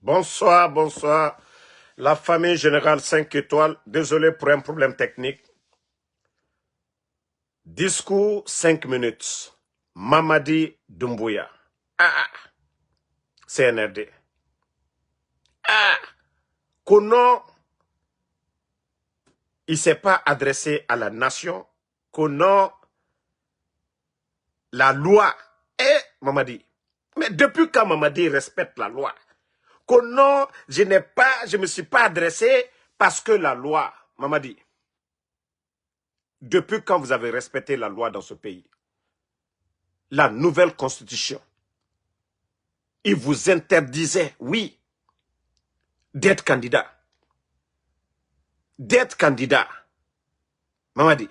Bonsoir, bonsoir. La famille générale 5 étoiles. Désolé pour un problème technique. Discours 5 minutes. Mamadi Doumbouya. CNRD. Kono, il ne s'est pas adressé à la nation. Kono, la loi. Mamadi. Mais depuis quand Mamadi respecte la loi? Kono, je ne me suis pas adressé parce que la loi. Mamadi. Depuis quand vous avez respecté la loi dans ce pays? La nouvelle constitution. Il vous interdisait, oui, d'être candidat. D'être candidat. Mamadi.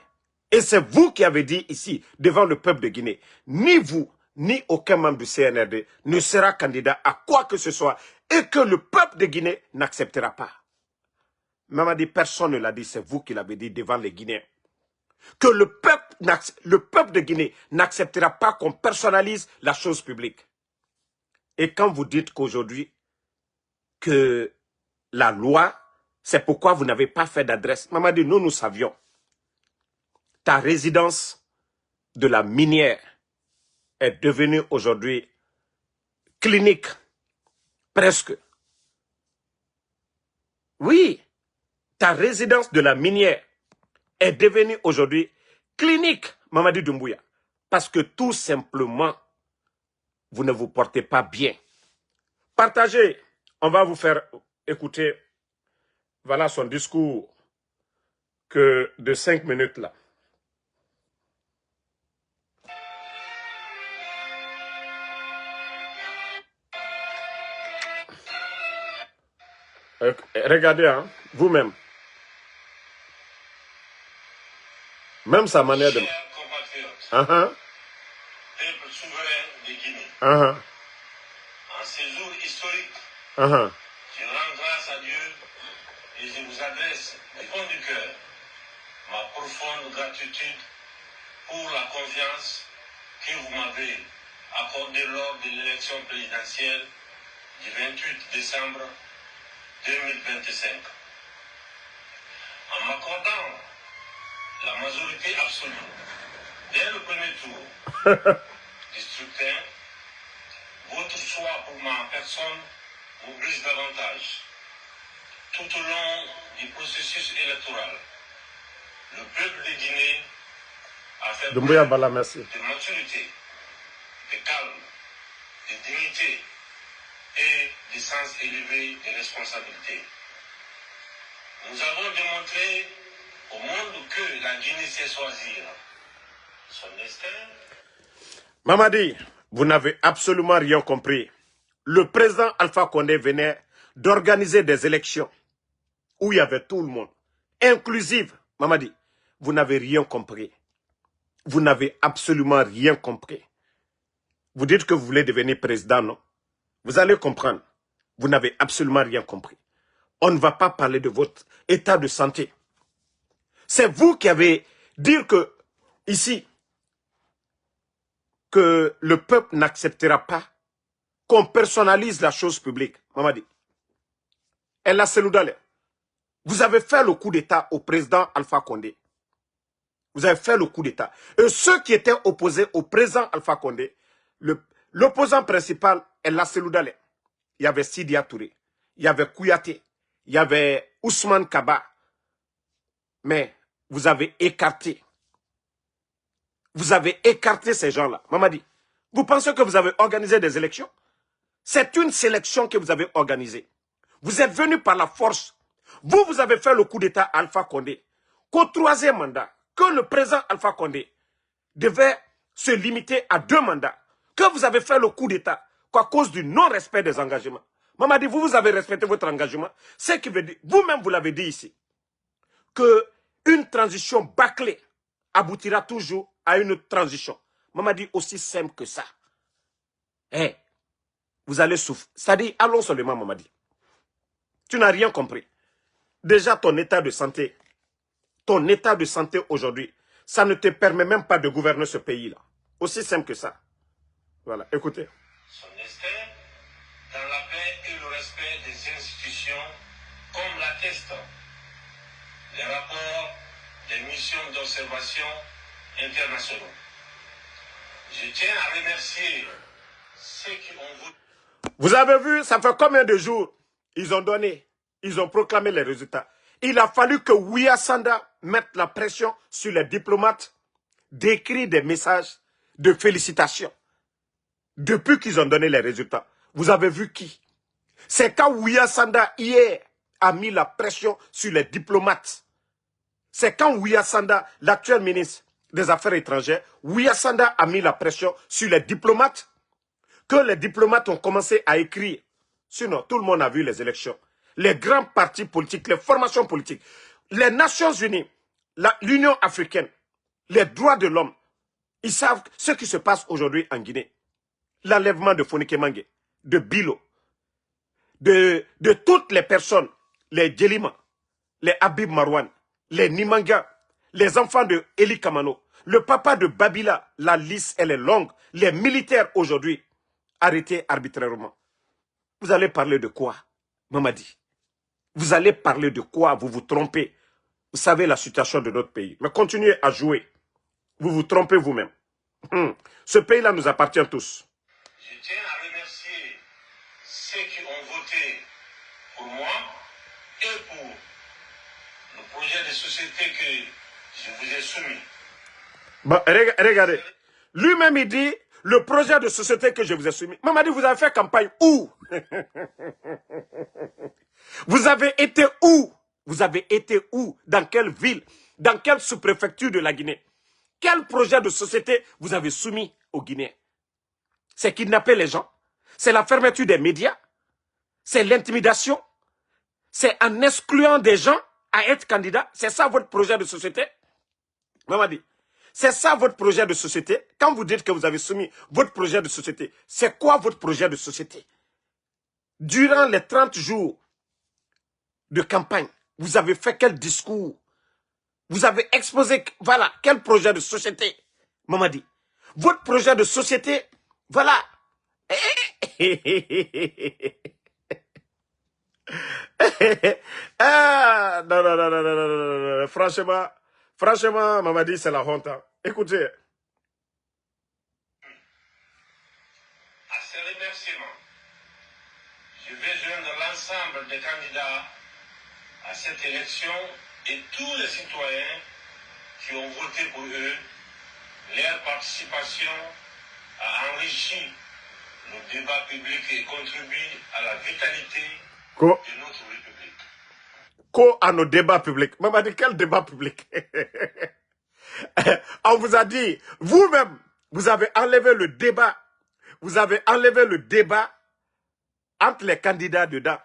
Et c'est vous qui avez dit ici, devant le peuple de Guinée, ni vous, ni aucun membre du CNRD ne sera candidat à quoi que ce soit et que le peuple de Guinée n'acceptera pas. Mamadi, personne ne l'a dit, c'est vous qui l'avez dit devant les Guinéens. Que le peuple de Guinée n'acceptera pas qu'on personnalise la chose publique. Et quand vous dites qu'aujourd'hui, que la loi, c'est pourquoi vous n'avez pas fait d'adresse. Mamadi, nous savions. Ta résidence de la minière est devenue aujourd'hui clinique, presque. Oui, ta résidence de la minière est devenue aujourd'hui clinique, Mamadi Doumbouya. Parce que tout simplement, vous ne vous portez pas bien. Partagez, on va vous faire écouter, voilà son discours de 5 minutes là. Regardez, hein, vous-même. Même sa manière de... Peuple souverain de Guinée. En ces jours historiques, je rends grâce à Dieu et je vous adresse du fond du cœur ma profonde gratitude pour la confiance que vous m'avez accordée lors de l'élection présidentielle du 28 décembre 2025. En m'accordant la majorité absolue dès le premier tour du scrutin, votre choix pour ma personne vous brise davantage. Tout au long du processus électoral, le peuple de Guinée a fait preuve de maturité, de calme, de dignité et de sens élevé de responsabilité. Nous avons démontré au monde que la Guinée sait choisir son destin. Mamadi, vous n'avez absolument rien compris. Le président Alpha Condé venait d'organiser des élections où il y avait tout le monde, inclusive. Mamadi, vous n'avez rien compris. Vous n'avez absolument rien compris. Vous dites que vous voulez devenir président, non? Vous allez comprendre. Vous n'avez absolument rien compris. On ne va pas parler de votre état de santé. C'est vous qui avez dit que, ici, que le peuple n'acceptera pas qu'on personnalise la chose publique. Mamadi. Elle a Seloudale. Vous avez fait le coup d'État au président Alpha Condé. Vous avez fait le coup d'État. Et ceux qui étaient opposés au président Alpha Condé, l'opposant principal est la Seloudale. Il y avait Sidia Touré, il y avait Kouyaté, il y avait Ousmane Kaba. Mais vous avez écarté. Vous avez écarté ces gens-là. Mamadi, vous pensez que vous avez organisé des élections? C'est une sélection que vous avez organisée. Vous êtes venu par la force. Vous avez fait le coup d'État à Alpha Condé. Qu'au troisième mandat, que le président Alpha Condé devait se limiter à 2 mandats. Que vous avez fait le coup d'État à cause du non-respect des engagements. Mamadi, vous avez respecté votre engagement. Ce qui veut dire, vous-même vous l'avez dit ici, qu'une transition bâclée aboutira toujours à une transition. Mamadi, aussi simple que ça. Vous allez souffrir. C'est-à-dire, allons seulement, Mamadi. Tu n'as rien compris. Déjà, ton état de santé aujourd'hui, ça ne te permet même pas de gouverner ce pays-là. Aussi simple que ça. Voilà, écoutez. Son destin dans la paix et le respect des institutions, comme l'attestent les rapports des missions d'observation internationaux. Je tiens à remercier ceux qui ont voté. Vous avez vu, ça fait combien de jours ils ont donné, ils ont proclamé les résultats. Il a fallu que Ouya Sanda mette la pression sur les diplomates d'écrire des messages de félicitations. Depuis qu'ils ont donné les résultats, vous avez vu qui? C'est quand Ouya Sanda, hier, a mis la pression sur les diplomates. C'est quand Ouya Sanda, l'actuel ministre des Affaires étrangères, Ouya Sanda a mis la pression sur les diplomates, que les diplomates ont commencé à écrire. Sinon, tout le monde a vu les élections. Les grands partis politiques, les formations politiques, les Nations Unies, l'Union africaine, les droits de l'homme, ils savent ce qui se passe aujourd'hui en Guinée. L'enlèvement de Fonike Mange, de Bilo, de toutes les personnes, les Djelima, les Habib Marwan, les Nimanga, les enfants de Eli Kamano, le papa de Babila, la liste elle est longue, les militaires aujourd'hui arrêtés arbitrairement. Vous allez parler de quoi, Mamadi? Vous allez parler de quoi? Vous vous trompez. Vous savez la situation de notre pays. Mais continuez à jouer. Vous vous trompez vous-même. Ce pays-là nous appartient tous. Je tiens à remercier ceux qui ont voté pour moi et pour le projet de société que je vous ai soumis. Bon, regardez. Lui-même, il dit, le projet de société que je vous ai soumis. Mamadi, vous avez fait campagne où? Vous avez été où? Vous avez été où? Dans quelle ville? Dans quelle sous-préfecture de la Guinée? Quel projet de société vous avez soumis aux Guinéens? C'est kidnapper les gens? C'est la fermeture des médias? C'est l'intimidation? C'est en excluant des gens à être candidats? C'est ça votre projet de société? Mamadi, c'est ça votre projet de société? Quand vous dites que vous avez soumis votre projet de société, c'est quoi votre projet de société? Durant les 30 jours de campagne, vous avez fait quel discours? Vous avez exposé, voilà, quel projet de société? Mamadi, votre projet de société, voilà. Ah, non, non, non, non, non, non, non. Franchement, Mamadi, c'est la honte. Hein. Écoutez. À ces remerciements, je vais joindre l'ensemble des candidats à cette élection et tous les citoyens qui ont voté pour eux. Leur participation a enrichi le débat public et contribue à la vitalité de notre République. À nos débats publics. Mamadi, quel débat public? On vous a dit, vous-même, vous avez enlevé le débat. Vous avez enlevé le débat entre les candidats dedans.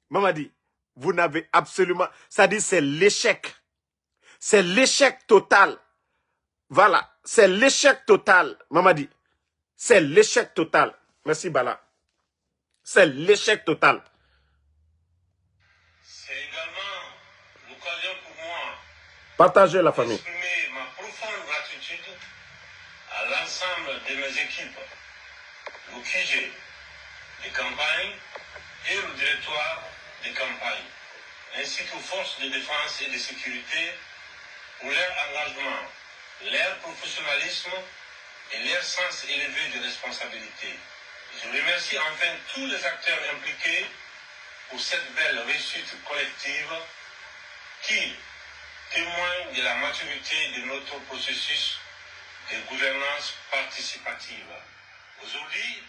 Mamadi, vous n'avez absolument... Ça dit, c'est l'échec. C'est l'échec total. Voilà, c'est l'échec total. Mamadi, c'est l'échec total. Merci, Bala. C'est l'échec total. C'est également l'occasion pour moi Partagez la famille. d'exprimer ma profonde gratitude à l'ensemble de mes équipes, le QG de campagne et le directoire de campagne, ainsi qu'aux forces de défense et de sécurité pour leur engagement, leur professionnalisme et leur sens élevé de responsabilité. Je remercie enfin tous les acteurs impliqués pour cette belle réussite collective qui témoigne de la maturité de notre processus de gouvernance participative. Aujourd'hui,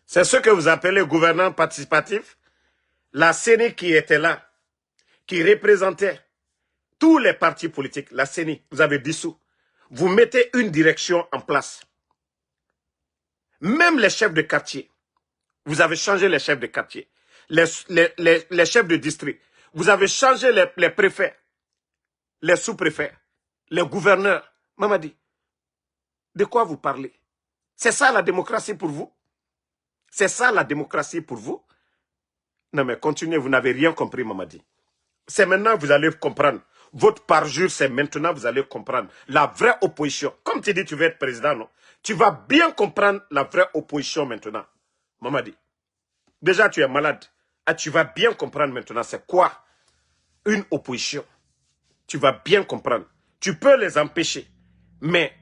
c'est ce que vous appelez gouvernance participative. La CENI qui était là, qui représentait tous les partis politiques, la CENI, vous avez dissous. Vous mettez une direction en place. Même les chefs de quartier, vous avez changé les chefs de quartier, les chefs de district, vous avez changé les préfets, les sous-préfets, les gouverneurs. Mamadi, de quoi vous parlez? C'est ça la démocratie pour vous? C'est ça la démocratie pour vous? Non mais continuez, vous n'avez rien compris, Mamadi. C'est maintenant que vous allez comprendre. Votre parjure, c'est maintenant que vous allez comprendre. La vraie opposition. Comme tu dis, tu veux être président, non? Tu vas bien comprendre la vraie opposition maintenant. Mamadi. Déjà, tu es malade. Ah, tu vas bien comprendre maintenant c'est quoi une opposition. Tu vas bien comprendre. Tu peux les empêcher, mais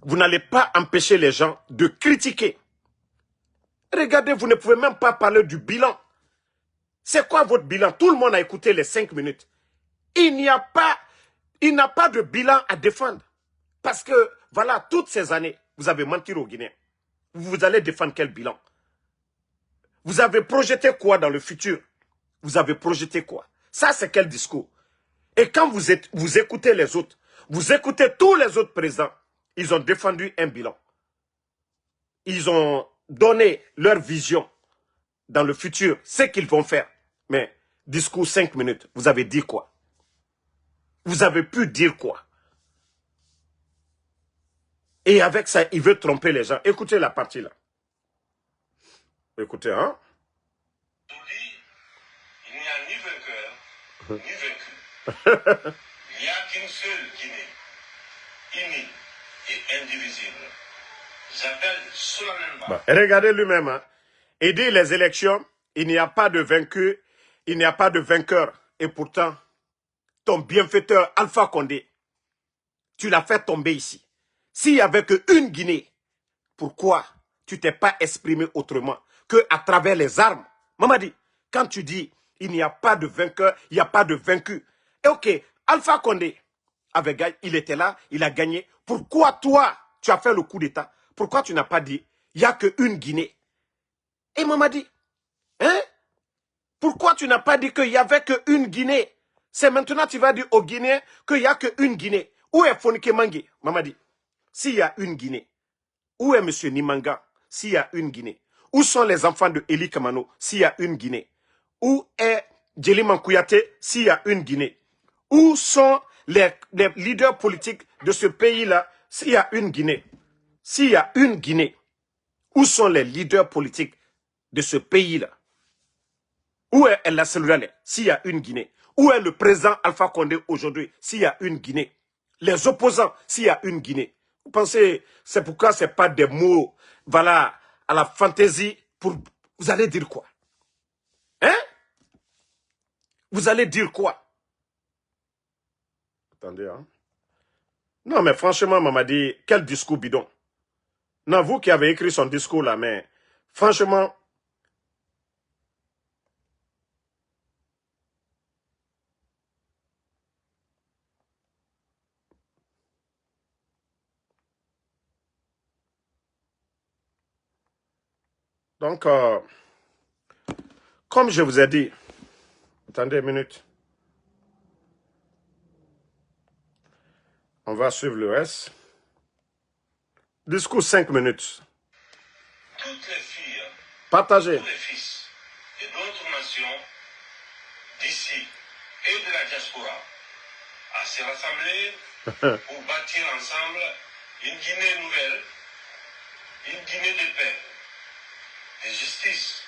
vous n'allez pas empêcher les gens de critiquer. Regardez, vous ne pouvez même pas parler du bilan. C'est quoi votre bilan? Tout le monde a écouté les 5 minutes. Il n'y a pas de bilan à défendre. Parce que, voilà, toutes ces années, vous avez menti aux Guinéens. Vous allez défendre quel bilan? Vous avez projeté quoi dans le futur? Vous avez projeté quoi? Ça, c'est quel discours? Et quand vous écoutez les autres, vous écoutez tous les autres présidents, ils ont défendu un bilan. Ils ont donné leur vision dans le futur, ce qu'ils vont faire. Mais, discours 5 minutes, vous avez dit quoi? Vous avez pu dire quoi? Et avec ça, il veut tromper les gens. Écoutez la partie là. Écoutez, hein? Aujourd'hui, il n'y a ni vainqueur, ni vaincu. Il n'y a qu'une seule Guinée, unie et indivisible. J'appelle solennellement. Bon, regardez lui-même. Hein. Il dit les élections, il n'y a pas de vaincu, il n'y a pas de vainqueur. Et pourtant, ton bienfaiteur Alpha Condé, tu l'as fait tomber ici. S'il n'y avait qu'une Guinée, pourquoi tu t'es pas exprimé autrement qu'à travers les armes? Mamadi, quand tu dis il n'y a pas de vainqueur, il n'y a pas de vaincu. Et ok, Alpha Condé avait gagné, il était là, il a gagné. Pourquoi toi, tu as fait le coup d'État? Pourquoi tu n'as pas dit il n'y a qu'une Guinée? Et Mamadi, hein? Pourquoi tu n'as pas dit qu'il n'y avait qu'une Guinée? C'est maintenant que tu vas dire aux Guinéens qu'il n'y a qu'une Guinée. Où est Fonike Mangue, Mamadi? S'il y a une Guinée, où est M. Nimanga s'il y a une Guinée? Où sont les enfants de Eli Kamano s'il y a une Guinée? Où est Djeliman Kouyaté s'il y a une Guinée? Où sont les leaders politiques de ce pays-là s'il y a une Guinée? S'il y a une Guinée, où sont les leaders politiques de ce pays-là? Où est El Selulale s'il y a une Guinée? Où est le président Alpha Condé aujourd'hui s'il y a une Guinée? Les opposants s'il y a une Guinée? Vous pensez, c'est pourquoi ce n'est pas des mots, voilà, à la fantaisie, pour... Vous allez dire quoi? Hein? Vous allez dire quoi? Attendez, hein? Non, mais franchement, Mamadi, quel discours bidon. Non, vous qui avez écrit son discours là, mais franchement... Donc, comme je vous ai dit, attendez une minute. On va suivre le reste. Discours 5 minutes. Toutes les filles, Partagez. tous les fils et d'autres nations d'ici et de la diaspora à se rassembler pour bâtir ensemble une Guinée nouvelle, une Guinée de paix, de justice,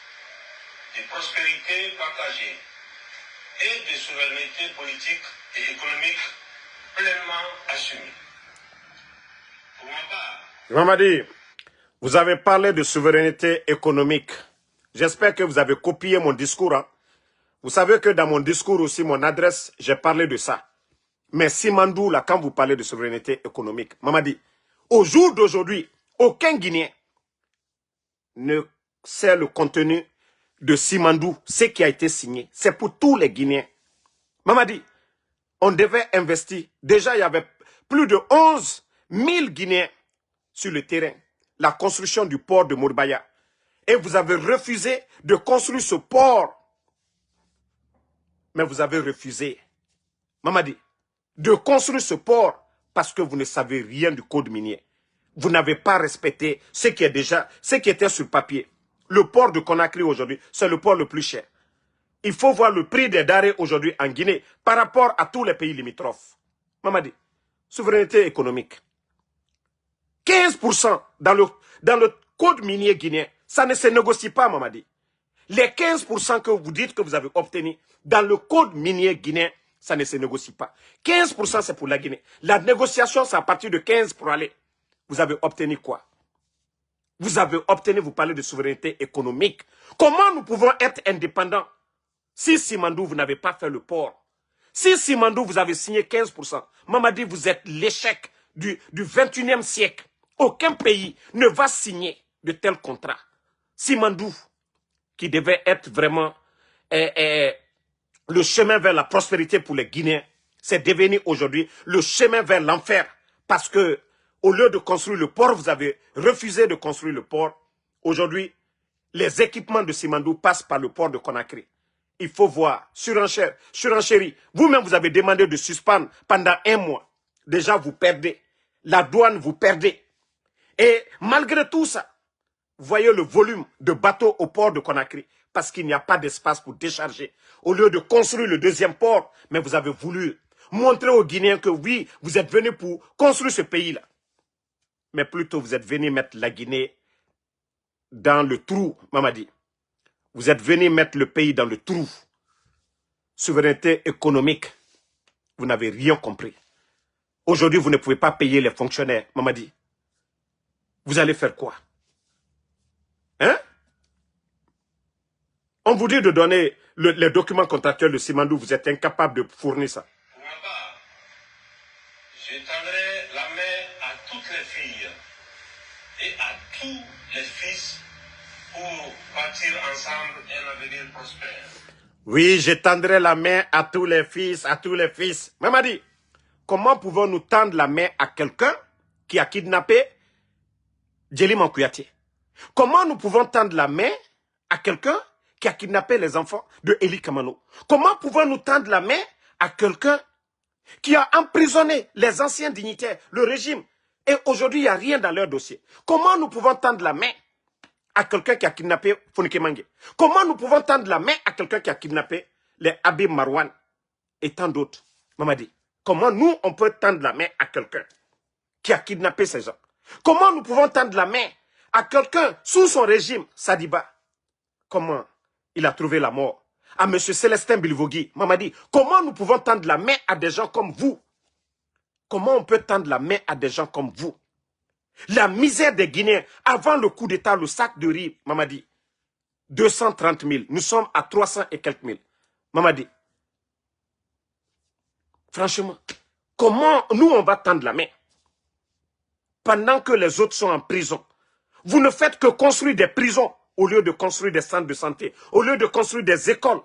de prospérité partagée et de souveraineté politique et économique pleinement assumée. Pour ma part, Mamadi, vous avez parlé de souveraineté économique. J'espère que vous avez copié mon discours. Hein. Vous savez que dans mon discours aussi, mon adresse, j'ai parlé de ça. Mais Simandou, là, quand vous parlez de souveraineté économique, Mamadi, au jour d'aujourd'hui, aucun Guinéen ne sait le contenu de Simandou, ce qui a été signé. C'est pour tous les Guinéens. Mamadi, on devait investir. Déjà, il y avait plus de 11 000 Guinéens sur le terrain. La construction du port de Mourbaya. Et vous avez refusé de construire ce port. Mais vous avez refusé, Mamadi, de construire ce port parce que vous ne savez rien du code minier. Vous n'avez pas respecté ce qui était sur papier. Le port de Conakry aujourd'hui, c'est le port le plus cher. Il faut voir le prix des denrées aujourd'hui en Guinée par rapport à tous les pays limitrophes. Mamadi, souveraineté économique. 15% dans le code minier guinéen, ça ne se négocie pas, Mamadi. Les 15% que vous dites que vous avez obtenus dans le code minier guinéen, ça ne se négocie pas. 15% c'est pour la Guinée. La négociation, c'est à partir de 15 pour aller. Vous avez obtenu quoi? Vous avez obtenu, vous parlez de souveraineté économique. Comment nous pouvons être indépendants si Simandou, vous n'avez pas fait le port? Si Simandou, vous avez signé 15%, Mamadi, vous êtes l'échec du 21e siècle. Aucun pays ne va signer de tels contrats. Simandou, qui devait être vraiment le chemin vers la prospérité pour les Guinéens, c'est devenu aujourd'hui le chemin vers l'enfer. Parce que, au lieu de construire le port, vous avez refusé de construire le port. Aujourd'hui, les équipements de Simandou passent par le port de Conakry. Il faut voir, surenchérie. Vous-même, vous avez demandé de suspendre pendant 1 mois. Déjà, vous perdez. La douane, vous perdez. Et malgré tout ça, vous voyez le volume de bateaux au port de Conakry. Parce qu'il n'y a pas d'espace pour décharger. Au lieu de construire le 2e port, mais vous avez voulu montrer aux Guinéens que oui, vous êtes venus pour construire ce pays-là. Mais plutôt, vous êtes venus mettre la Guinée dans le trou, Mamadi. Vous êtes venus mettre le pays dans le trou. Souveraineté économique. Vous n'avez rien compris. Aujourd'hui, vous ne pouvez pas payer les fonctionnaires, Mamadi. Vous allez faire quoi? Hein? On vous dit de donner les documents contractuels de Simandou, vous êtes incapable de fournir ça. Pour ma part, j'étendrai la main à toutes les filles et à tous les fils pour bâtir ensemble un avenir prospère. Oui, j'étendrai la main à tous les fils, Mamadi, comment pouvons-nous tendre la main à quelqu'un qui a kidnappé Djeli Mankouyate? Comment nous pouvons tendre la main à quelqu'un qui a kidnappé les enfants de Eli Kamano? Comment pouvons-nous tendre la main à quelqu'un qui a emprisonné les anciens dignitaires, le régime, et aujourd'hui il n'y a rien dans leur dossier? Comment nous pouvons tendre la main à quelqu'un qui a kidnappé Fonike Mange? Comment nous pouvons tendre la main à quelqu'un qui a kidnappé les Habib Marwan et tant d'autres? Mamadi, comment nous on peut tendre la main à quelqu'un qui a kidnappé ces gens? Comment nous pouvons tendre la main à quelqu'un sous son régime, Sadiba? Comment il a trouvé la mort? À M. Célestin Bilvogui, Mamadi, comment nous pouvons tendre la main à des gens comme vous? Comment on peut tendre la main à des gens comme vous? La misère des Guinéens, avant le coup d'État, le sac de riz, Mamadi, 230 000, nous sommes à 300 et quelques mille. Mamadi, franchement, comment nous on va tendre la main? Pendant que les autres sont en prison. Vous ne faites que construire des prisons au lieu de construire des centres de santé, au lieu de construire des écoles,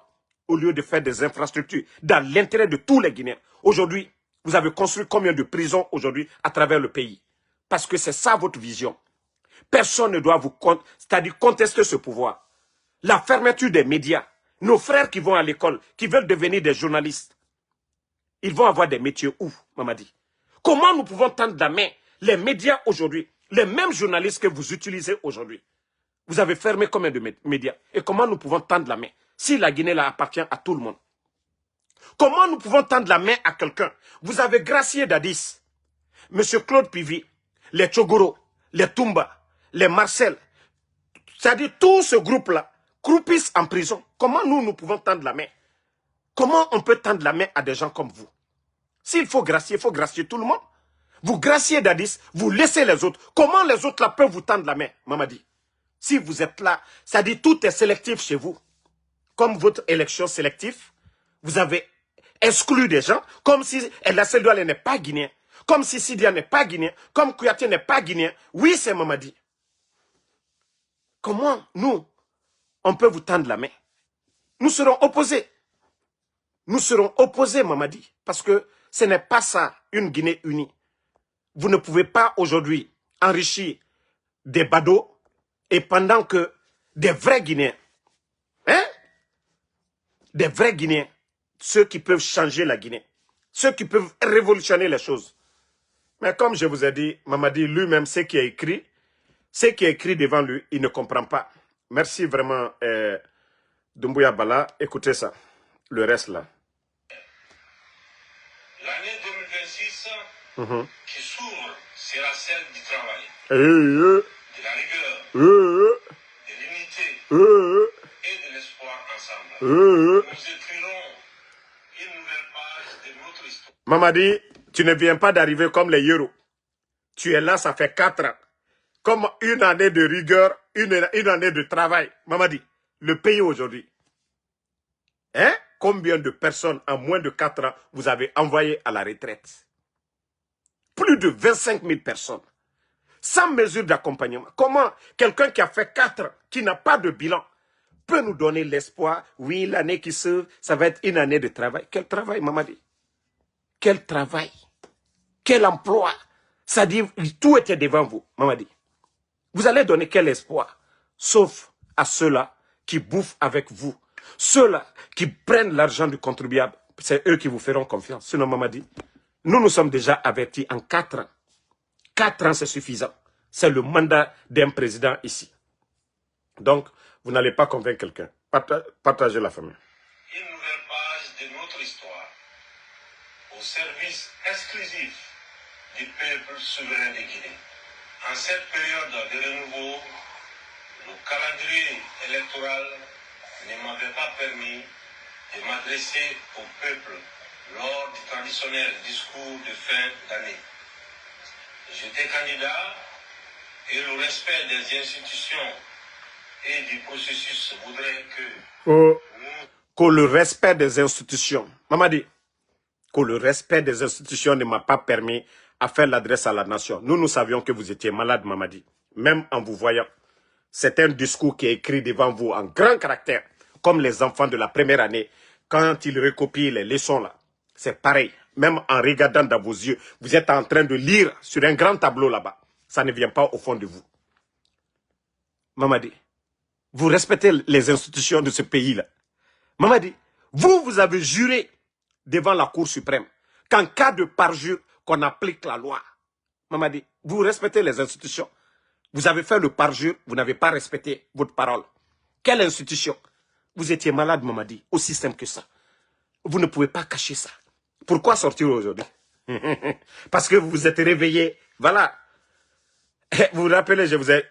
au lieu de faire des infrastructures dans l'intérêt de tous les Guinéens. Aujourd'hui, vous avez construit combien de prisons aujourd'hui à travers le pays? Parce que c'est ça votre vision. Personne ne doit vous c'est-à-dire contester ce pouvoir. La fermeture des médias. Nos frères qui vont à l'école, qui veulent devenir des journalistes, ils vont avoir des métiers où, Mamadi? Comment nous pouvons tendre la main? Les médias aujourd'hui, les mêmes journalistes que vous utilisez aujourd'hui, vous avez fermé combien de médias? Et comment nous pouvons tendre la main? Si la Guinée là appartient à tout le monde. Comment nous pouvons tendre la main à quelqu'un? Vous avez gracié Dadis, M. Claude Pivi, les Tchogoro, les Toumba, les Marcel, c'est-à-dire tout ce groupe-là, croupissent en prison. Comment nous pouvons tendre la main? Comment on peut tendre la main à des gens comme vous? S'il faut gracier tout le monde. Vous graciez Dadis, vous laissez les autres. Comment les autres là peuvent vous tendre la main, Mamadi? Si vous êtes là, c'est-à-dire tout est sélectif chez vous. Comme votre élection sélective, vous avez exclu des gens, comme si El Douale n'est pas guinéen, comme si Sidia n'est pas guinéen, comme Kouyaté n'est pas guinéen. Oui, c'est Mamadi. Comment nous, on peut vous tendre la main? Nous serons opposés. Nous serons opposés, Mamadi, parce que ce n'est pas ça, une Guinée unie. Vous ne pouvez pas aujourd'hui enrichir des badauds et pendant que des vrais Guinéens, hein, des vrais Guinéens, ceux qui peuvent changer la Guinée, ceux qui peuvent révolutionner les choses. Mais comme je vous ai dit, Mamadi lui-même, ce qui est écrit devant lui, il ne comprend pas. Merci vraiment, Doumbouya Bala. Écoutez ça, le reste là. L'année 2026 qui s'ouvre sera celle du travail, De de la rigueur, de l'unité et de l'espoir ensemble. Nous écrirons une nouvelle page de notre histoire. Mamadi, tu ne viens pas d'arriver comme les Yéros. Tu es là, ça fait 4 ans. comme une année de rigueur, une année de travail. Mamadi, le pays aujourd'hui. Hein? Combien de personnes en moins de 4 ans vous avez envoyé à la retraite? Plus de 25 000 personnes. Sans mesure d'accompagnement. Comment quelqu'un qui a fait 4 ans, qui n'a pas de bilan, peut nous donner l'espoir? Oui, l'année qui se, ça va être une année de travail. Quel travail, Mamadi? Quel travail? Quel emploi? Ça dit, tout était devant vous, Mamadi. Vous allez donner quel espoir? Sauf à ceux-là qui bouffent avec vous. Ceux-là qui prennent l'argent du contribuable. C'est eux qui vous feront confiance. Sinon, Mamadi, nous sommes déjà avertis en 4 ans. 4 ans, c'est suffisant. C'est le mandat d'un président ici. Donc, vous n'allez pas convaincre quelqu'un. Partagez la famille. Une nouvelle page de notre histoire au service exclusif du peuple souverain de Guinée. En cette période de renouveau, le calendrier électoral ne m'avait pas permis de m'adresser au peuple lors du traditionnel discours de fin d'année. J'étais candidat et le respect des institutions et du processus voudrait que le respect des institutions, Mamadi, que le respect des institutions ne m'a pas permis à faire l'adresse à la nation. Nous savions que vous étiez malade, Mamadi, même en vous voyant. C'est un discours qui est écrit devant vous en grand caractère, comme les enfants de la première année, quand ils recopient les leçons là. C'est pareil, même en regardant dans vos yeux, vous êtes en train de lire sur un grand tableau là-bas. Ça ne vient pas au fond de vous. Mamadi, vous respectez les institutions de ce pays-là. Mamadi, vous avez juré devant la Cour suprême qu'en cas de parjure, qu'on applique la loi. Mamadi, vous respectez les institutions. Vous avez fait le parjure, vous n'avez pas respecté votre parole. Quelle institution? Vous étiez malade, Mamadi, aussi simple que ça. Vous ne pouvez pas cacher ça. Pourquoi sortir aujourd'hui? Parce que vous vous êtes réveillé. Voilà. Vous vous rappelez,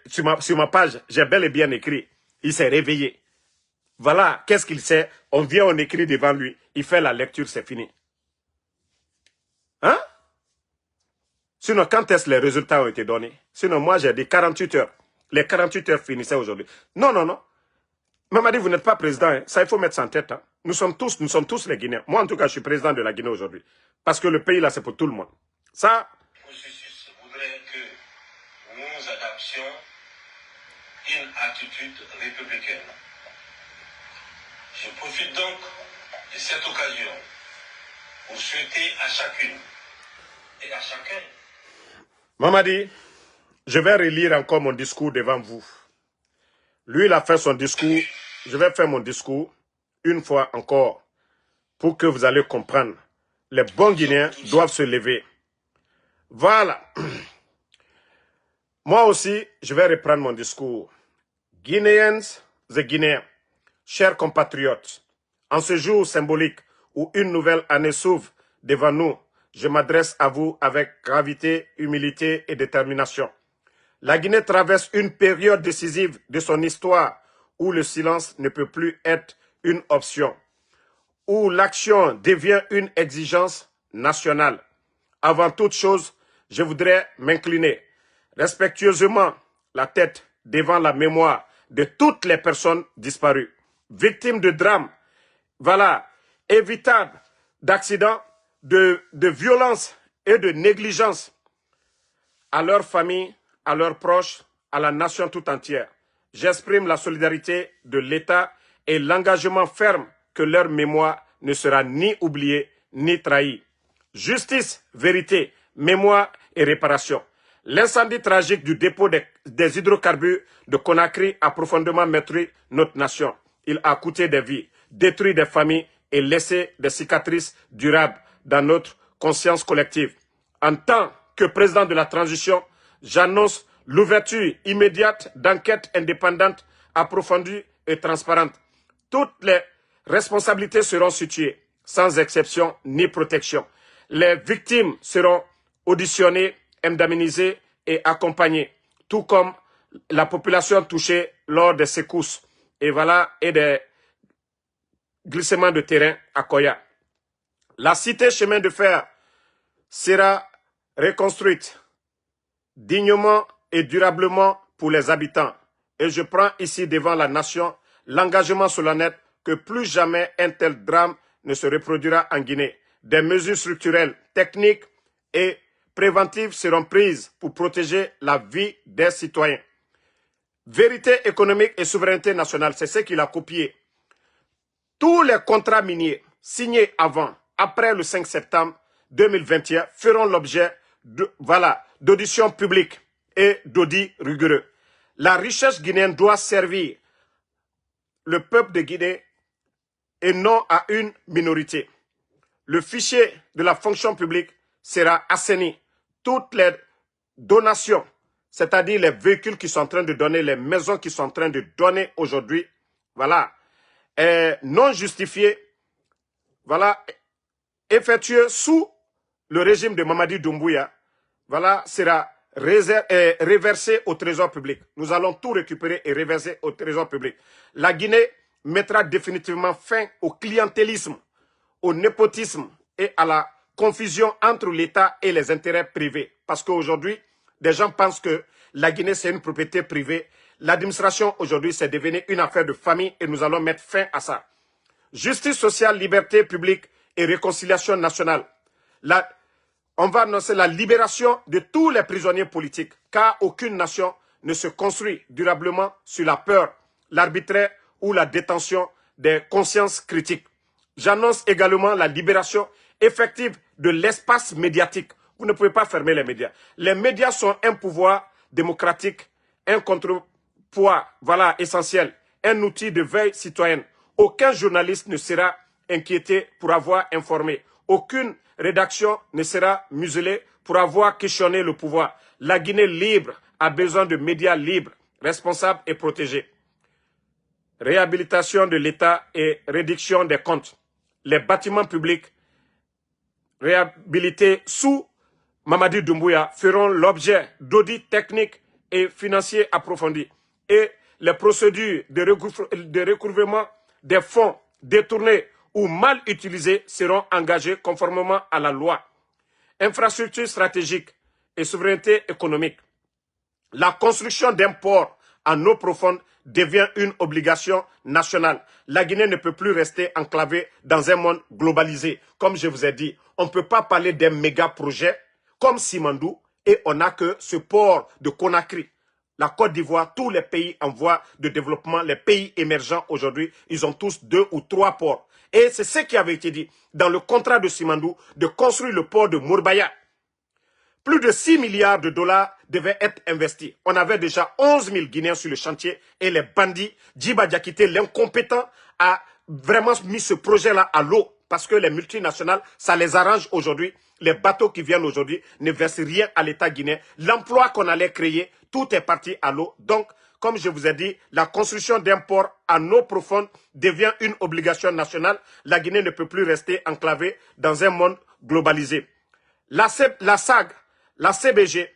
sur ma page, j'ai bel et bien écrit. Il s'est réveillé. Voilà, qu'est-ce qu'il sait? On vient, on écrit devant lui. Il fait la lecture, c'est fini. Hein? Sinon, quand est-ce que les résultats ont été donnés? Sinon, moi, j'ai dit 48 heures. Les 48 heures finissaient aujourd'hui. Non, non, non. Mamadi, vous n'êtes pas président. Hein. Ça, il faut mettre ça en tête. Hein. Nous sommes tous les Guinéens. Moi, en tout cas, je suis président de la Guinée aujourd'hui. Parce que le pays, là, c'est pour tout le monde. Ça... Le processus voudrait que nous adaptions une attitude républicaine. Je profite donc de cette occasion pour souhaiter à chacune et à chacun. Mamadi, je vais relire encore mon discours devant vous. Lui, il a fait son discours. Je vais faire mon discours une fois encore pour que vous allez comprendre. Les bons Guinéens doivent se lever. Voilà. Moi aussi, je vais reprendre mon discours. Guinéennes et Guinéens, chers compatriotes, en ce jour symbolique où une nouvelle année s'ouvre devant nous, je m'adresse à vous avec gravité, humilité et détermination. La Guinée traverse une période décisive de son histoire où le silence ne peut plus être une option, où l'action devient une exigence nationale. Avant toute chose, je voudrais m'incliner respectueusement la tête devant la mémoire de toutes les personnes disparues, victimes de drames, voilà, évitables d'accidents, de violences et de négligence, à leurs familles, à leurs proches, à la nation tout entière. J'exprime la solidarité de l'État et l'engagement ferme que leur mémoire ne sera ni oubliée ni trahie. Justice, vérité, mémoire et réparation. L'incendie tragique du dépôt des hydrocarbures de Conakry a profondément meurtri notre nation. Il a coûté des vies, détruit des familles et laissé des cicatrices durables dans notre conscience collective. En tant que président de la transition, j'annonce l'ouverture immédiate d'enquêtes indépendantes, approfondies et transparentes. Toutes les responsabilités seront situées, sans exception ni protection. Les victimes seront auditionnées, indemnisées et accompagnées, tout comme la population touchée lors des secousses et des glissements de terrain à Koya. La cité chemin de fer sera reconstruite dignement et durablement pour les habitants. Et je prends ici devant la nation l'engagement solennel que plus jamais un tel drame ne se reproduira en Guinée. Des mesures structurelles, techniques et préventives seront prises pour protéger la vie des citoyens. Vérité économique et souveraineté nationale, c'est ce qu'il a copié. Tous les contrats miniers signés avant, après le 5 septembre 2021 feront l'objet d'auditions publiques et d'audits rigoureux. La richesse guinéenne doit servir le peuple de Guinée et non à une minorité. Le fichier de la fonction publique sera assaini. Toutes les donations, c'est-à-dire les véhicules qui sont en train de donner, les maisons qui sont en train de donner aujourd'hui, voilà, non justifiées, voilà, effectuées sous le régime de Mamadi Doumbouya, voilà, sera reversé au trésor public. Nous allons tout récupérer et reverser au trésor public. La Guinée mettra définitivement fin au clientélisme, au népotisme et à la confusion entre l'État et les intérêts privés. Parce qu'aujourd'hui, des gens pensent que la Guinée, c'est une propriété privée. L'administration, aujourd'hui, c'est devenu une affaire de famille et nous allons mettre fin à ça. Justice sociale, liberté publique et réconciliation nationale. On va annoncer la libération de tous les prisonniers politiques, car aucune nation ne se construit durablement sur la peur, l'arbitraire ou la détention des consciences critiques. J'annonce également la libération effective de l'espace médiatique. Vous ne pouvez pas fermer les médias. Les médias sont un pouvoir démocratique, un contrepoids, voilà, essentiel, un outil de veille citoyenne. Aucun journaliste ne sera inquiété pour avoir informé. Aucune rédaction ne sera muselée pour avoir questionné le pouvoir. La Guinée libre a besoin de médias libres, responsables et protégés. Réhabilitation de l'État et réduction des comptes. Les bâtiments publics réhabilités sous Mamadi Doumbouya feront l'objet d'audits techniques et financiers approfondis. Et les procédures de recouvrement des fonds détournés ou mal utilisés seront engagées conformément à la loi. Infrastructures stratégiques et souveraineté économique. La construction d'un port en eau profonde devient une obligation nationale. La Guinée ne peut plus rester enclavée dans un monde globalisé. Comme je vous ai dit, on ne peut pas parler d'un méga projet comme Simandou et on n'a que ce port de Conakry. La Côte d'Ivoire, tous les pays en voie de développement, les pays émergents aujourd'hui, ils ont tous 2 ou 3 ports. Et c'est ce qui avait été dit dans le contrat de Simandou de construire le port de Mourbaya. Plus de 6 milliards de dollars devaient être investis. On avait déjà 11 000 Guinéens sur le chantier et les bandits, Djiba Diakité, l'incompétent, a vraiment mis ce projet-là à l'eau parce que les multinationales, ça les arrange aujourd'hui. Les bateaux qui viennent aujourd'hui ne versent rien à l'État guinéen. L'emploi qu'on allait créer, tout est parti à l'eau. Donc, comme je vous ai dit, la construction d'un port en eau profonde devient une obligation nationale. La Guinée ne peut plus rester enclavée dans un monde globalisé. La SAG, la CBG,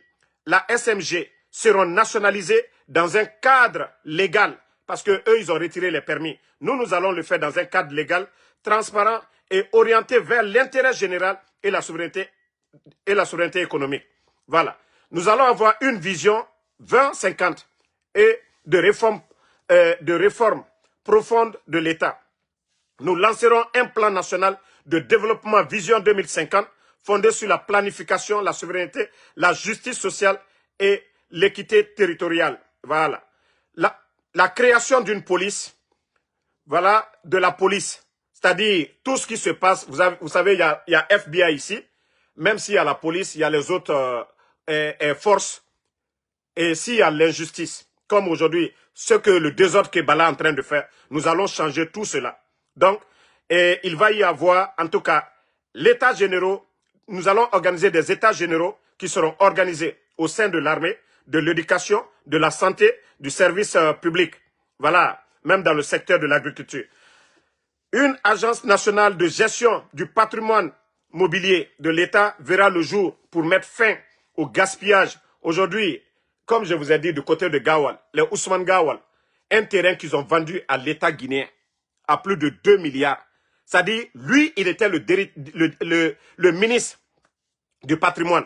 la SMG seront nationalisées dans un cadre légal parce qu'eux, ils ont retiré les permis. Nous allons le faire dans un cadre légal, transparent et orienté vers l'intérêt général et la souveraineté économique. Voilà. Nous allons avoir une vision 2050 et de réforme profonde de l'État. Nous lancerons un plan national de développement Vision 2050 fondé sur la planification, la souveraineté, la justice sociale et l'équité territoriale. Voilà. La création d'une police, voilà, de la police. C'est-à-dire, tout ce qui se passe, vous savez, il y a FBI ici, même s'il y a la police, il y a les autres forces, et s'il y a l'injustice, comme aujourd'hui, ce que le désordre que Bala est en train de faire, nous allons changer tout cela. Donc, il va y avoir, en tout cas, l'état généraux. Nous allons organiser des états généraux qui seront organisés au sein de l'armée, de l'éducation, de la santé, du service public. Voilà, même dans le secteur de l'agriculture. Une agence nationale de gestion du patrimoine mobilier de l'État verra le jour pour mettre fin au gaspillage. Aujourd'hui, comme je vous ai dit, du côté de Gawal, les Ousmane Gawal, un terrain qu'ils ont vendu à l'État guinéen à plus de 2 milliards. C'est-à-dire, lui, il était le ministre du patrimoine.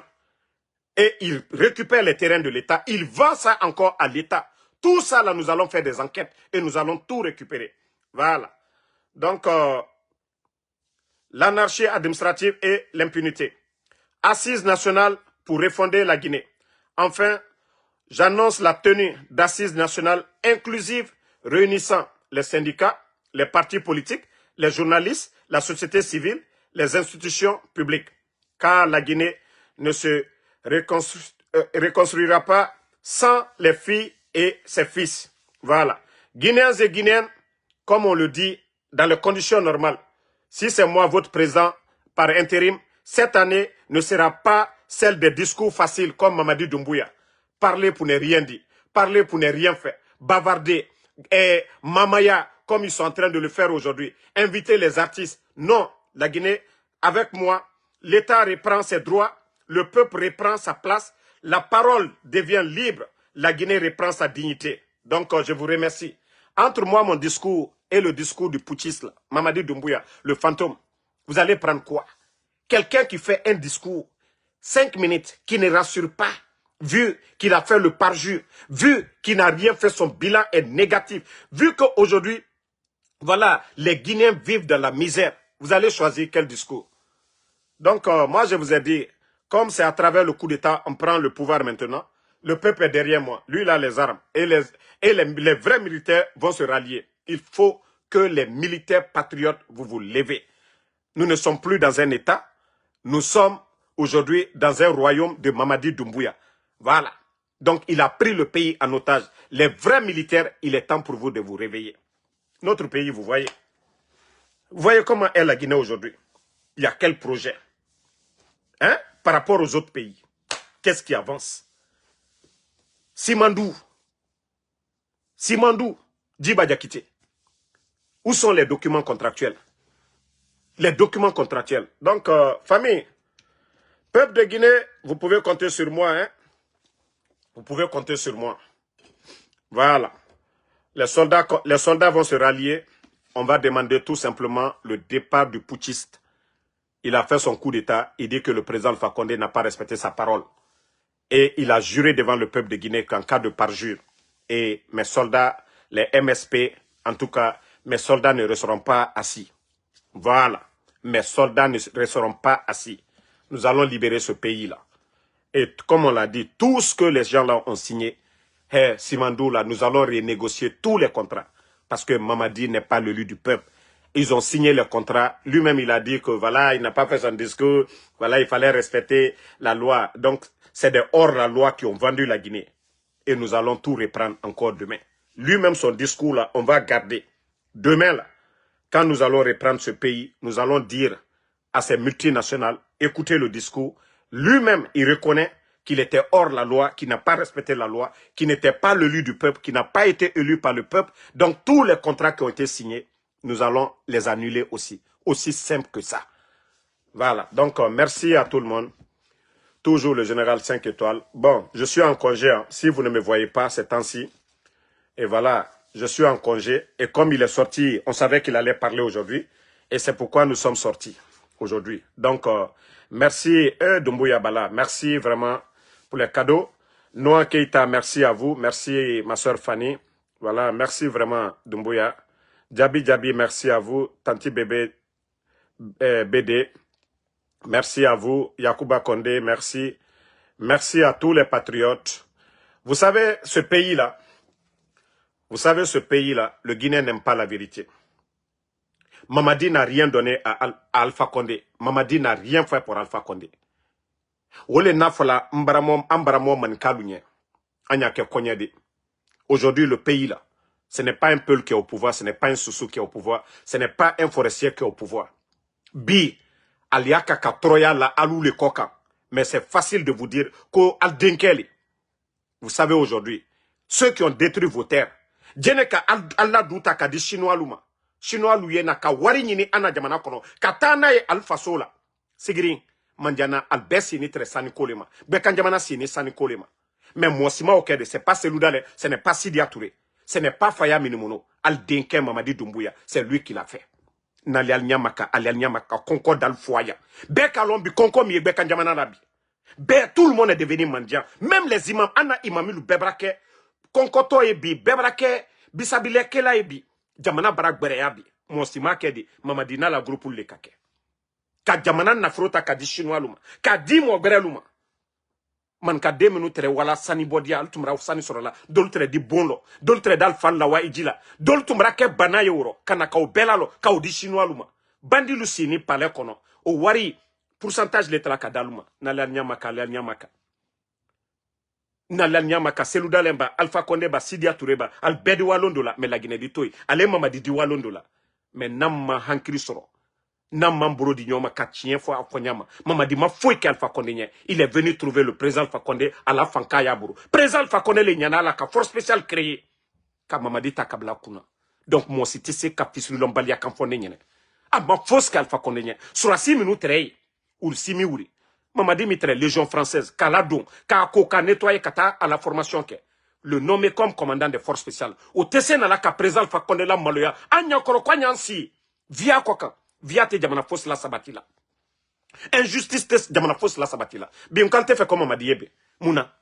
et il récupère les terrains de l'État, il vend ça encore à l'État. Tout ça, là, nous allons faire des enquêtes et nous allons tout récupérer. Voilà. Donc, l'anarchie administrative et l'impunité. Assises nationales pour refonder la Guinée. Enfin, j'annonce la tenue d'assises nationales inclusives réunissant les syndicats, les partis politiques, les journalistes, la société civile, les institutions publiques. Car la Guinée ne se reconstruira pas sans les filles et ses fils. Voilà. Guinéens et Guinéennes, comme on le dit, dans les conditions normales, si c'est moi votre président par intérim, cette année ne sera pas celle des discours faciles comme Mamadi Doumbouya. Parler pour ne rien dire, parler pour ne rien faire, bavarder, et mamaya comme ils sont en train de le faire aujourd'hui, inviter les artistes. Non, la Guinée, avec moi, l'État reprend ses droits, le peuple reprend sa place, la parole devient libre, la Guinée reprend sa dignité. Donc, je vous remercie. Entre moi, mon discours et le discours du putschiste, Mamadi Doumbouya, le fantôme, vous allez prendre quoi? Quelqu'un qui fait un discours, 5 minutes, qui ne rassure pas, vu qu'il a fait le parjure, vu qu'il n'a rien fait, son bilan est négatif, vu qu'aujourd'hui, voilà, les Guinéens vivent dans la misère. Vous allez choisir quel discours? Donc, moi, je vous ai dit, comme c'est à travers le coup d'État, on prend le pouvoir maintenant, le peuple est derrière moi. Lui, il a les armes. Et les vrais militaires vont se rallier. Il faut que les militaires patriotes, vous levez. Nous ne sommes plus dans un État. Nous sommes aujourd'hui dans un royaume de Mamadi Doumbouya. Voilà. Donc, il a pris le pays en otage. Les vrais militaires, il est temps pour vous de vous réveiller. Notre pays, vous voyez. Vous voyez comment est la Guinée aujourd'hui. Il y a quel projet? Hein? Par rapport aux autres pays. Qu'est-ce qui avance? Simandou, Djiba Diakité. Où sont les documents contractuels? Les documents contractuels. Donc, famille, peuple de Guinée, vous pouvez compter sur moi. Hein? Vous pouvez compter sur moi. Voilà. Les soldats vont se rallier. On va demander tout simplement le départ du putschiste. Il a fait son coup d'État. Il dit que le président Alpha Condé n'a pas respecté sa parole. Et il a juré devant le peuple de Guinée qu'en cas de parjure, et mes soldats, les MSP, en tout cas, mes soldats ne resteront pas assis. Voilà. Mes soldats ne resteront pas assis. Nous allons libérer ce pays-là. Et comme on l'a dit, tout ce que les gens-là ont signé, Simandou, là, nous allons renégocier tous les contrats. Parce que Mamadi n'est pas l'élu du peuple. Ils ont signé le contrat. Lui-même, il a dit que voilà, il n'a pas fait son discours. Voilà, il fallait respecter la loi. Donc, c'est des hors-la-loi qui ont vendu la Guinée. Et nous allons tout reprendre encore demain. Lui-même, son discours, là, on va garder. Demain, là, quand nous allons reprendre ce pays, nous allons dire à ces multinationales, écoutez le discours. Lui-même, il reconnaît qu'il était hors la loi, qu'il n'a pas respecté la loi, qu'il n'était pas l'élu du peuple, qu'il n'a pas été élu par le peuple. Donc, tous les contrats qui ont été signés, nous allons les annuler aussi. Aussi simple que ça. Voilà. Donc, merci à tout le monde. Toujours le général 5 étoiles. Bon, je suis en congé. Hein. Si vous ne me voyez pas ces temps-ci. Et voilà, je suis en congé. Et comme il est sorti, on savait qu'il allait parler aujourd'hui. Et c'est pourquoi nous sommes sortis aujourd'hui. Donc, merci Doumbouya Bala. Merci vraiment pour les cadeaux. Noah Keita, merci à vous. Merci ma soeur Fanny. Voilà, merci vraiment Doumbouya. Djabi, merci à vous. Tanti Bébé BD. Merci à vous, Yacouba Condé, merci. Merci à tous les patriotes. Vous savez, ce pays-là, le Guinéen n'aime pas la vérité. Mamadi n'a rien donné à Alpha Condé. Mamadi n'a rien fait pour Alpha Condé. Aujourd'hui, le pays-là, ce n'est pas un peuple qui est au pouvoir, ce n'est pas un soussou qui est au pouvoir, ce n'est pas un forestier qui est au pouvoir. Bi, aliaka katroya la alou le koka. Mais c'est facile de vous dire qu'au aldenkeli. Vous savez aujourd'hui, ceux qui ont détruit vos terres, djeneka Allah douta ka di chinois luma. Chinois luye na ka wari nyini ana jamana kono. Katana ye alfa sola. Sigrin, mandiana albesi ni tre sani kolema. Bekan jamana si ni sani kolema. Mais moi sima okede, c'est pas Seloudale, ce n'est pas Sidia Touré. Ce n'est pas Faya Minimono. Aldenke Mamadi Doumbouya, c'est lui qui l'a fait. N'alial Nyamaka, Concorde al Foya. Beka lombi, Konko mi Beka Njamana Nabi. Ben, tout le monde est devenu mendiant. Même les imams, Anna Imamilu Bebrake, Konkoto Ebi, Bebrake, Bisabile Kela Ebi, Jamana Barak Bereabi, Monsima Kedi, Mamadina la groupe le kake. Ka Jamana Nafrota Kadi Chinois Luma, Kadi Mogre Luma. Man ka 2 minutes wala sani bodia al tumra sani sorola dol tre di bonlo dol tre dal fan la wa ijila dol tumra ke bana euro kana ka belalo ka di chinois luma bandi lu sini pale kono o wari pourcentage le tra ka daluma na la nyamaka selu dalemba alpha konde ba sidia tureba al bedi walondola me la guinée di toy ale mamadi di walondola me namma hankri soro Namman Brodi Nyoma Katchien fois Afonyama. Mamadi ma fouille qu'Alpha Condé. Il est venu trouver le président Alpha Condé à la Fanka Yabourou. Président Alpha Condé le Nyana la force spéciale créée. Ka Mamadi Takabla Kuna. Donc mon cité c'est Kapisru Lombalia Kamfondé Nyene. Ah ma fausse qu'Alpha Condé. Sur la 6 minutes rei. Ou le 6 minutes. Mamadi mitre Légion française. Kaladon. Ka nettoyer Kata à la formation que. Le nommé comme commandant des forces spéciales. Au TC Nala ka président Alpha Condé la Maloya. Anya Korokwa Nyansi. Via Kokan. Via te jamana fos la sabatila. Injustice te jamana fos la sabatila. Bien quand te fait comme Mamadi Yebe. Mouna.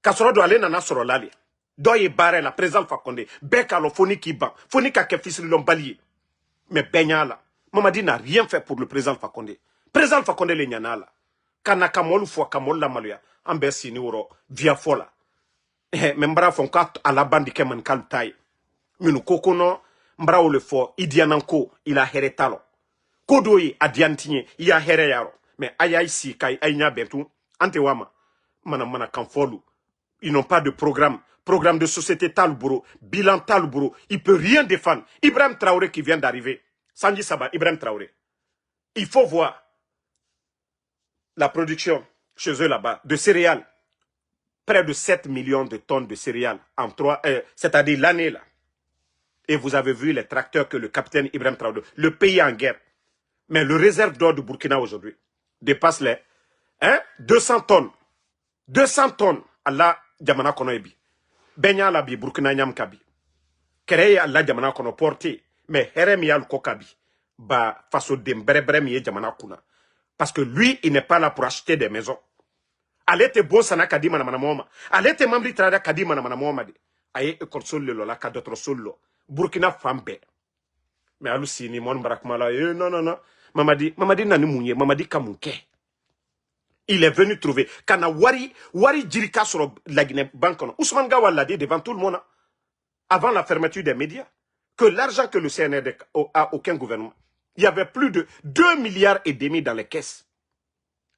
Kasoro do ale nana soro lali. Doye bare la président Fakonde. Beka lo foni ki ban. Foni ka ke fisili lombali. Mais Benya la. Mamadi n'a rien fait pour le président Fakonde. Président Fakonde le nyana la. Kana kamolu fwa kamolu la maluya. Ambe sini uro via fola. Membra fonka à la bande ke man kaltai. Minu kokono. Mbra o le fo. Idiananko. Il a heretalo. Kodoyi adiantinye ya here yaro mais aya ici kai aynya bentu antewama mana kanfolu ils n'ont pas de programme de société talburo bilan talburo il peut rien défendre. Ibrahim Traoré qui vient d'arriver Sanji Saba Ibrahim Traoré, il faut voir la production chez eux là-bas de céréales, près de 7 millions de tonnes de céréales en 3 c'est-à-dire l'année là, et vous avez vu les tracteurs que le capitaine Ibrahim Traoré, le pays en guerre. Mais le réserve d'or de Burkina aujourd'hui dépasse les 200 tonnes. 200 tonnes à la Djamana Konoebi. Benya la bi Burkina Nyam Kabi. Kereye à la Djamana Kono porté. Mais Heremi al Kokabi. Ba faso d'embrebre miye Djamana Kuna. Parce que lui, il n'est pas là pour acheter des maisons. Allez te bon sana kadi manamana moma. Allez te mambri trada kadi manamana moma. Aye ekol solo la ka d'autres solo. Burkina Fambe. Mais alusini mon barakmala non. Mamadi nani mounye, Mamadi kamunke. Il est venu trouver. Kana wari jirika sur la Guinée Bankono. Ousmane Gawal l'a dit devant tout le monde, avant la fermeture des médias, que l'argent que le CNRD a aucun gouvernement. Il y avait plus de 2,5 milliards dans les caisses.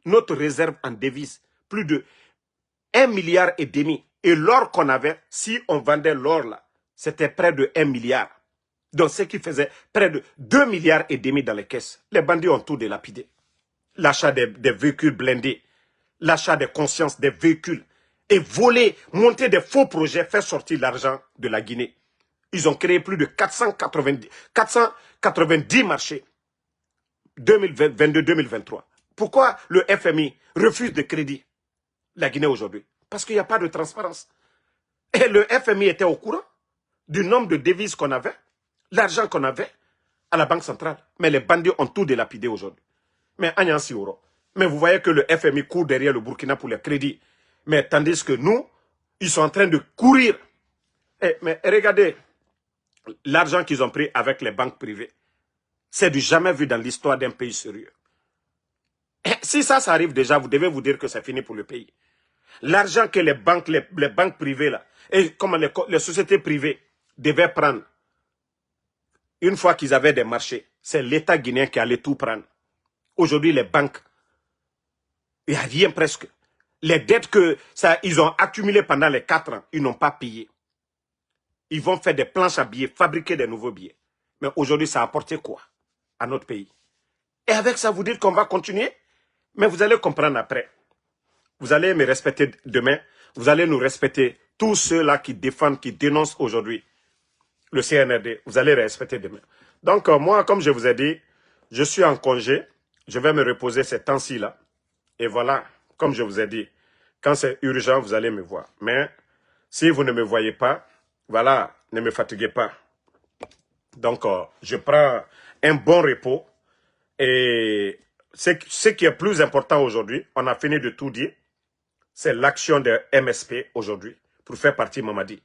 Notre réserve en devises, plus de 1,5 milliard. Et l'or qu'on avait, si on vendait l'or là, c'était près de 1 milliard. Donc, ce qui faisait près de 2,5 milliards dans les caisses. Les bandits ont tout délapidé. L'achat des véhicules blindés, l'achat des consciences des véhicules, et voler, monter des faux projets, faire sortir l'argent de la Guinée. Ils ont créé plus de 490 marchés 2022-2023. Pourquoi le FMI refuse de crédit la Guinée aujourd'hui? Parce qu'il n'y a pas de transparence. Et le FMI était au courant du nombre de devises qu'on avait, l'argent qu'on avait à la Banque centrale. Mais les bandits ont tout délapidé aujourd'hui. Mais Agnansi Oro. Mais vous voyez que le FMI court derrière le Burkina pour les crédits. Mais tandis que nous, ils sont en train de courir. Mais regardez l'argent qu'ils ont pris avec les banques privées. C'est du jamais vu dans l'histoire d'un pays sérieux. Et si ça arrive déjà, vous devez vous dire que c'est fini pour le pays. L'argent que les banques privées, là, et comme les sociétés privées devaient prendre, une fois qu'ils avaient des marchés, c'est l'État guinéen qui allait tout prendre. Aujourd'hui, les banques, il n'y a rien presque. Les dettes que ils ont accumulées pendant les 4 ans, ils n'ont pas payé. Ils vont faire des planches à billets, fabriquer des nouveaux billets. Mais aujourd'hui, ça a apporté quoi à notre pays? Et avec ça, vous dites qu'on va continuer? Mais vous allez comprendre après. Vous allez me respecter demain. Vous allez nous respecter. Tous ceux-là qui défendent, qui dénoncent aujourd'hui le CNRD, vous allez les respecter demain. Donc, moi, comme je vous ai dit, je suis en congé. Je vais me reposer ces temps-ci là. Et voilà, comme je vous ai dit, quand c'est urgent, vous allez me voir. Mais si vous ne me voyez pas, voilà, ne me fatiguez pas. Donc, je prends un bon repos et ce qui est plus important aujourd'hui, on a fini de tout dire, c'est l'action de MSP aujourd'hui pour faire partie Mamadi.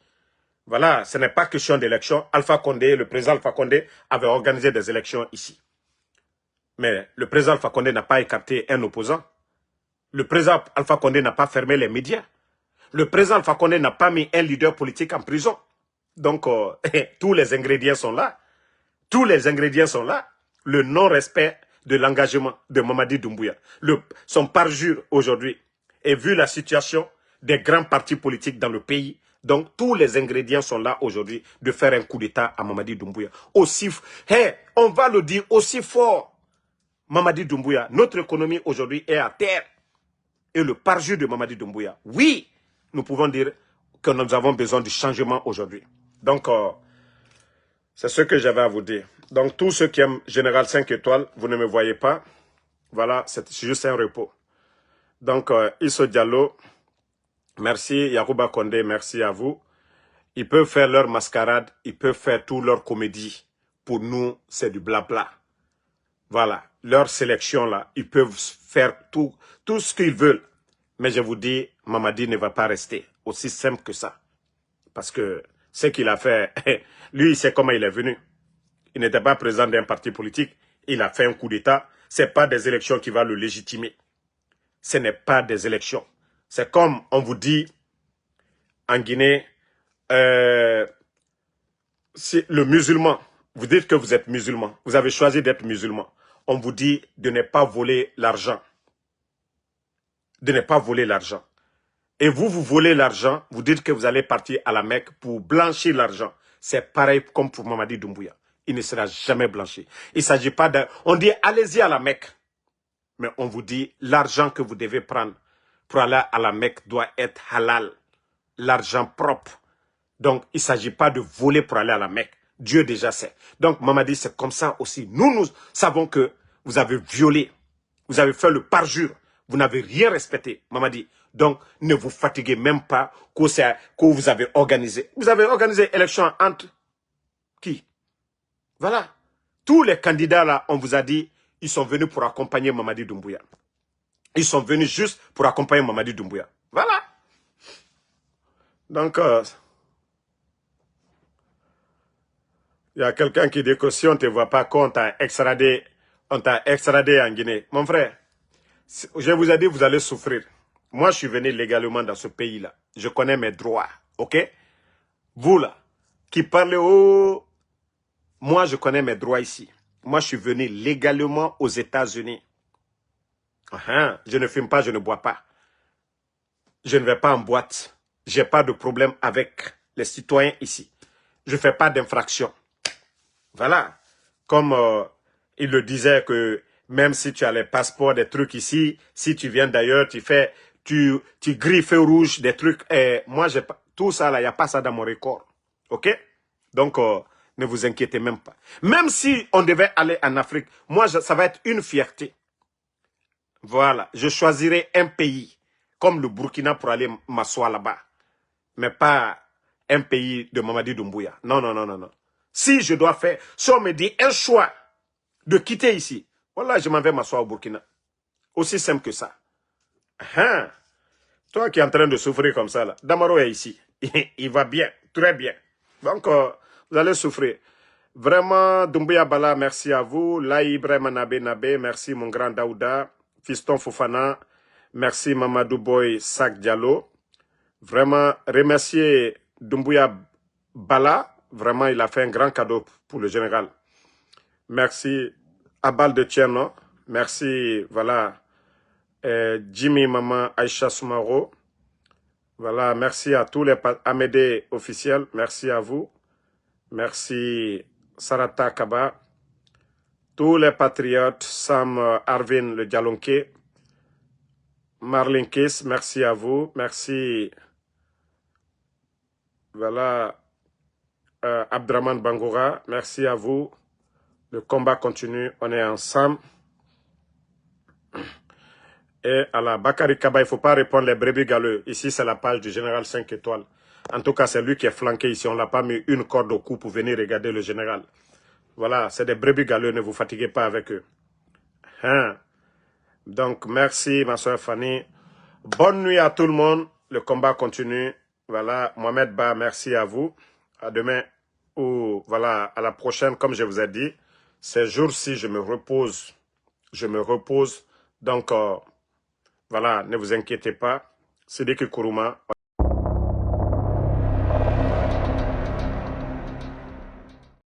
Voilà, ce n'est pas question d'élection. Alpha Condé, le président Alpha Condé avait organisé des élections ici. Mais le président Alpha Condé n'a pas écarté un opposant. Le président Alpha Condé n'a pas fermé les médias. Le président Alpha Condé n'a pas mis un leader politique en prison. Donc, tous les ingrédients sont là. Tous les ingrédients sont là. Le non-respect de l'engagement de Mamadi Doumbouya. Son parjure aujourd'hui. Et vu la situation des grands partis politiques dans le pays, donc tous les ingrédients sont là aujourd'hui de faire un coup d'État à Mamadi Doumbouya. Aussi, on va le dire aussi fort. Mamadi Doumbouya, notre économie aujourd'hui est à terre. Et le parjure de Mamadi Doumbouya, oui, nous pouvons dire que nous avons besoin du changement aujourd'hui. Donc, c'est ce que j'avais à vous dire. Donc, tous ceux qui aiment Général 5 étoiles, vous ne me voyez pas. Voilà, c'est juste un repos. Donc, Isso Diallo, merci. Yarouba Condé, merci à vous. Ils peuvent faire leur mascarade, ils peuvent faire toute leur comédie. Pour nous, c'est du blabla. Voilà, leur sélection là, ils peuvent faire tout ce qu'ils veulent. Mais je vous dis, Mamadi ne va pas rester aussi simple que ça. Parce que ce qu'il a fait, lui, il sait comment il est venu. Il n'était pas président d'un parti politique. Il a fait un coup d'État. Ce n'est pas des élections qui vont le légitimer. Ce n'est pas des élections. C'est comme on vous dit en Guinée, si le musulman, vous dites que vous êtes musulman, vous avez choisi d'être musulman. On vous dit de ne pas voler l'argent. De ne pas voler l'argent. Et vous volez l'argent, vous dites que vous allez partir à la Mecque pour blanchir l'argent. C'est pareil comme pour Mamadi Doumbouya. Il ne sera jamais blanchi. Il ne s'agit pas de... On dit allez-y à la Mecque. Mais on vous dit l'argent que vous devez prendre pour aller à la Mecque doit être halal. L'argent propre. Donc, il ne s'agit pas de voler pour aller à la Mecque. Dieu déjà sait. Donc, Mamadi, c'est comme ça aussi. Nous savons que vous avez violé. Vous avez fait le parjure. Vous n'avez rien respecté, Mamadi. Donc, ne vous fatiguez même pas que vous avez organisé. Vous avez organisé élection entre qui? Voilà. Tous les candidats là, on vous a dit, ils sont venus pour accompagner Mamadi Doumbouya. Ils sont venus juste pour accompagner Mamadi Doumbouya. Voilà. Donc, il y a quelqu'un qui dit que si on ne te voit pas, qu'on t'a extradé en Guinée. Mon frère, je vous ai dit, vous allez souffrir. Moi, je suis venu légalement dans ce pays-là. Je connais mes droits, ok? Vous, là, qui parlez au... Moi, je connais mes droits ici. Moi, je suis venu légalement aux États-Unis. Je ne fume pas, je ne bois pas. Je ne vais pas en boîte. Je n'ai pas de problème avec les citoyens ici. Je ne fais pas d'infraction. Voilà. Comme il le disait que même si tu as les passeports, des trucs ici, si tu viens d'ailleurs, tu grilles feu rouge, des trucs. Et moi, tout ça, là, il n'y a pas ça dans mon record. OK? Donc, ne vous inquiétez même pas. Même si on devait aller en Afrique, moi, ça va être une fierté. Voilà. Je choisirai un pays comme le Burkina pour aller m'asseoir là-bas. Mais pas un pays de Mamadi Doumbouya. Non, non, non, non, non. Si je dois faire, si on me dit un choix de quitter ici, voilà, je m'en vais m'asseoir au Burkina. Aussi simple que ça. Toi qui es en train de souffrir comme ça, là, Damaro est ici. Il va bien, très bien. Donc, vous allez souffrir. Vraiment, Doumbouya Bala, merci à vous. Laïbrahima Nabe, merci mon grand Daouda. Fiston Fofana, merci Mamadou Boy Sak Diallo. Vraiment, remercier Doumbouya Bala. Vraiment, il a fait un grand cadeau pour le général. Merci Abal de Tcherno. Merci, voilà, Jimmy Maman Aïcha Soumaro. Voilà, merci à tous les Amédée officiels. Merci à vous. Merci Sarata Kaba. Tous les patriotes, Sam Arvin le Dialonké. Marlin Kiss, merci à vous. Merci. Voilà. Abdraman Bangoura, merci à vous. Le combat continue, on est ensemble. Et à la Bakary Kaba, il ne faut pas répondre les brebis galeux. Ici, c'est la page du général 5 étoiles. En tout cas, c'est lui qui est flanqué ici. On ne l'a pas mis une corde au cou pour venir regarder le général. Voilà, c'est des brebis galeux, ne vous fatiguez pas avec eux. Donc, merci, ma soeur Fanny. Bonne nuit à tout le monde. Le combat continue. Voilà, Mohamed Ba, merci à vous. À demain ou voilà, à la prochaine, comme je vous ai dit. Ces jours-ci, je me repose. Je me repose. Donc, voilà, ne vous inquiétez pas. Sidiki Kourouma.